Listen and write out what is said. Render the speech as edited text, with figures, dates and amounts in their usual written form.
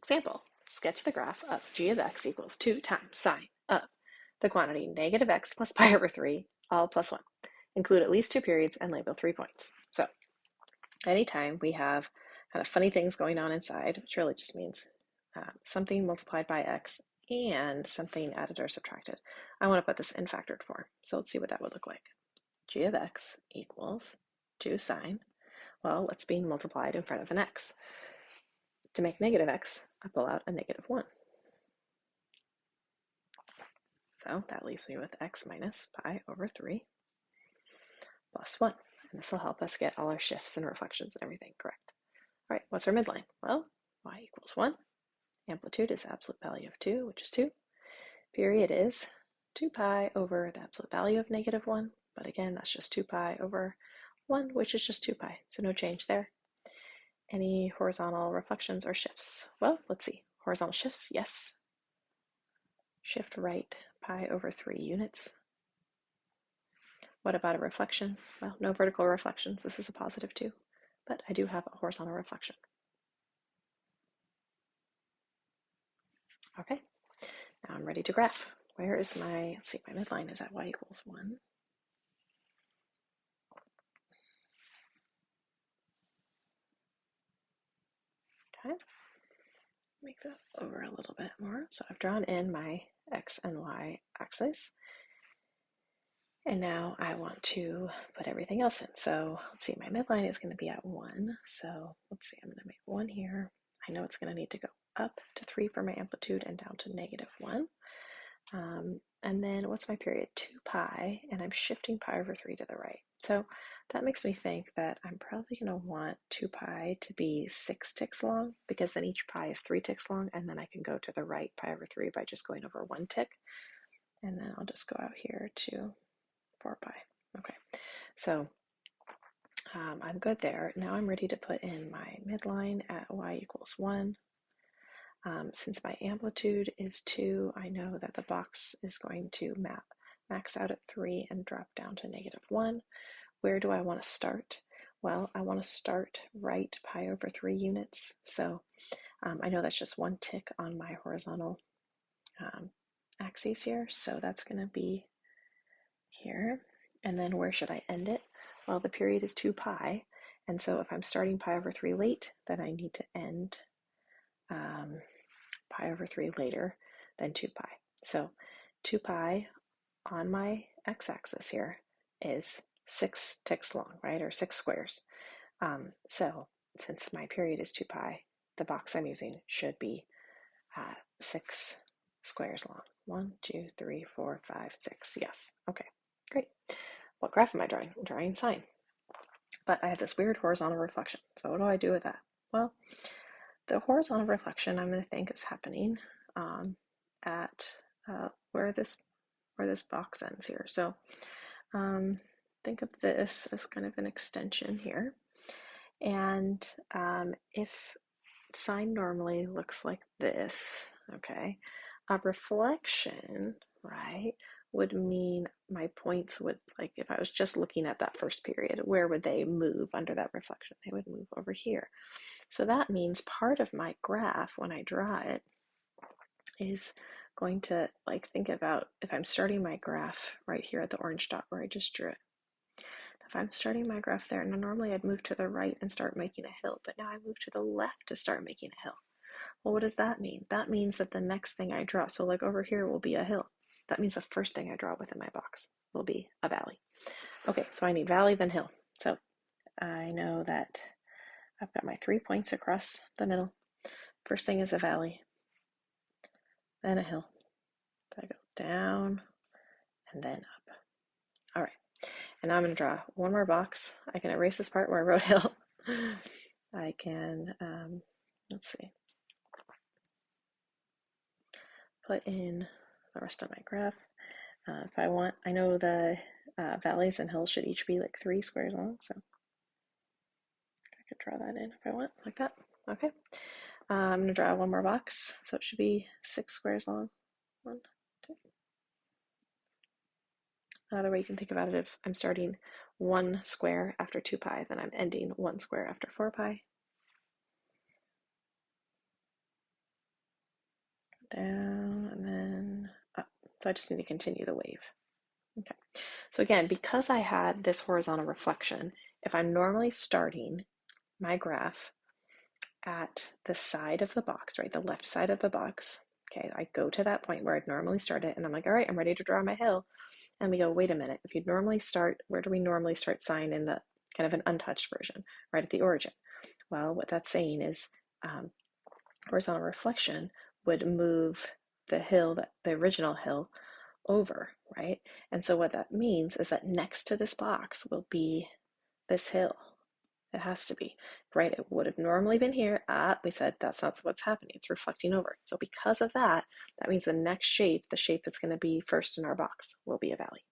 Example, sketch the graph of g of x equals 2 times sine of the quantity negative x plus pi over 3, all plus 1. Include at least 2 periods and label 3 points. So anytime we have kind of funny things going on inside, which really just means something multiplied by x and something added or subtracted, I want to put this in factored form. So let's see what that would look like. G of x equals 2 sine. Well, it's being multiplied in front of an x. To make negative x, I pull out a negative 1. So that leaves me with x minus pi over 3 plus 1. And this will help us get all our shifts and reflections and everything correct. All right, what's our midline? Well, y equals 1. Amplitude is the absolute value of 2, which is 2. Period is 2 pi over the absolute value of negative 1. But again, that's just 2 pi over 1, which is just 2 pi. So no change there. Any horizontal reflections or shifts? Well, let's see. Horizontal shifts, yes. Shift right, pi over 3 units. What about a reflection? Well, no vertical reflections. This is a positive 2, but I do have a horizontal reflection. Okay, now I'm ready to graph. Where is my, let's see, my midline is at y equals 1. Okay, make that over a little bit more. So I've drawn in my x and y axis. And now I want to put everything else in. So let's see, my midline is going to be at 1. So let's see, I'm going to make 1 here. I know it's going to need to go up to 3 for my amplitude and down to negative 1. And then what's my period? 2 pi, and I'm shifting pi over 3 to the right. So that makes me think that I'm probably going to want 2 pi to be 6 ticks long, because then each pi is 3 ticks long, and then I can go to the right pi over 3 by just going over 1 tick. And then I'll just go out here to 4 pi. Okay, so I'm good there. Now I'm ready to put in my midline at y equals 1. Since my amplitude is 2, I know that the box is going to max out at 3 and drop down to negative 1. Where do I want to start? Well, I want to start right pi over 3 units. So I know that's just 1 tick on my horizontal axis here. So that's going to be here. And then where should I end it? Well, the period is 2 pi. And so if I'm starting pi over 3 late, then I need to end pi over 3 later than 2 pi. So 2 pi on my x-axis here is 6 ticks long, right? Or 6 squares. So since my period is 2 pi, the box I'm using should be 6 squares long. 1, 2, 3, 4, 5, 6. Yes. Okay, great. What graph am I drawing? I'm drawing sine. But I have this weird horizontal reflection. So what do I do with that? Well, the horizontal reflection I'm going to think is happening at where this box ends here. So think of this as kind of an extension here. And if sine normally looks like this, okay, a reflection, right, would mean my points would, like if I was just looking at that first period, where would they move under that reflection? They would move over here. So that means part of my graph, when I draw it, is going to, like, think about if I'm starting my graph right here at the orange dot where I just drew it. If I'm starting my graph there, now normally I'd move to the right and start making a hill, but now I move to the left to start making a hill. Well, what does that mean? That means that the next thing I draw, so like over here will be a hill. That means the first thing I draw within my box will be a valley. Okay, so I need valley, then hill. So I know that I've got my 3 points across the middle. First thing is a valley, then a hill. So I go down and then up. All right, and now I'm going to draw one more box. I can erase this part where I wrote hill. I can, let's see, put in the rest of my graph. If I want, I know the valleys and hills should each be like 3 squares long, so I could draw that in if I want, like that. Okay. I'm going to draw one more box, so it should be 6 squares long. 1, 2. Another way you can think about it, if I'm starting 1 square after 2 pi, then I'm ending 1 square after 4 pi. down, and then up. So I just need to continue the wave. Okay. So again, because I had this horizontal reflection, if I'm normally starting my graph at the side of the box, right, the left side of the box, okay, I go to that point where I'd normally start it, and I'm like, all right, I'm ready to draw my hill. And we go, wait a minute, if you'd normally start, where do we normally start sign in the kind of an untouched version, right at the origin? Well, what that's saying is horizontal reflection would move the hill, the original hill, over, right? And so what that means is that next to this box will be this hill. It has to be, right? It would have normally been here. We said that's not what's happening. It's reflecting over. So because of that, that means the next shape, the shape that's going to be first in our box, will be a valley.